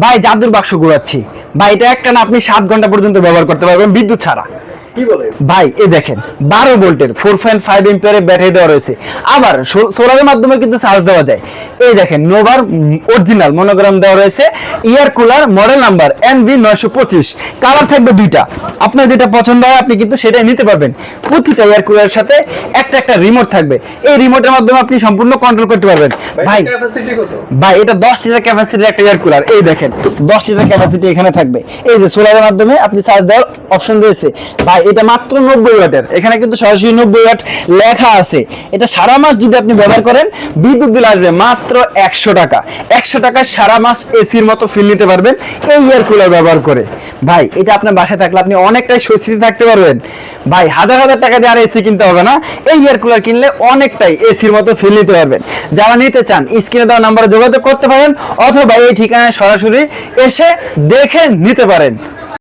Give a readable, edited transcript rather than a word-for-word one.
ভাই জাদুর বাক্স ঘোরাচ্ছি ভাই, এটা একটা না আপনি 7 ঘন্টা পর্যন্ত ব্যবহার করতে পারবেন বিদ্যুৎ ছাড়া। কি বলে ভাই এই দেখেন 12 ভোল্টের 4.5 এম্পিয়ারের ব্যাটারি দেওয়া রয়েছে, আবার সোলারের মাধ্যমে কিন্তু চার্জ দেওয়া যায়। এই দেখেন নোভার অরিজিনাল মনোগ্রাম দেওয়া রয়েছে, ইয়ার cooler model number NV925, colour থাকবে দুইটা, আপনার যেটা পছন্দ হয় আপনি কিন্তু সেটাই নিতে পারবেন। প্রতিটা ইয়ার কুলারের সাথে একটা একটা রিমোট থাকবে, এই রিমোটের মাধ্যমে আপনি সম্পূর্ণ কন্ট্রোল করতে পারবেন। ভাই ক্যাপাসিটি কত? ভাই এটা 10 লিটার ক্যাপাসিটির একটা এয়ার কুলার, এই দেখেন 10 লিটার ক্যাপাসিটি এখানে থাকবে। এই যে সোলারের মাধ্যমে আপনি চার্জ দেওয়ার অপশন রয়েছে। ভাই এটা মাত্র 90 ওয়াটের, এখানে কিন্তু সরাসরি 90 ওয়াট লেখা আছে। এটা সারা মাস যদি আপনি ব্যবহার করেন বিদ্যুৎ বিল আসবে মাত্র 100 টাকা। 100 টাকায় সারা মাস এসির মতো ফিল নিতে পারবেন এই এয়ার কুলার ব্যবহার করে। ভাই এটা আপনার বাসায় থাকলে আপনি অনেকটাই স্বস্তিতে থাকতে পারবেন। ভাই হাজার হাজার টাকা দিয়ে আর এসি কিনতে হবে না, এই এয়ার কুলার কিনলে অনেকটাই এসির মতো ফিল নিতে পারবেন। যারা নিতে চান স্ক্রিনে দেওয়া নাম্বারে যোগাযোগ করতে পারেন, অথবা এই ঠিকানায় সরাসরি এসে দেখে নিতে পারেন।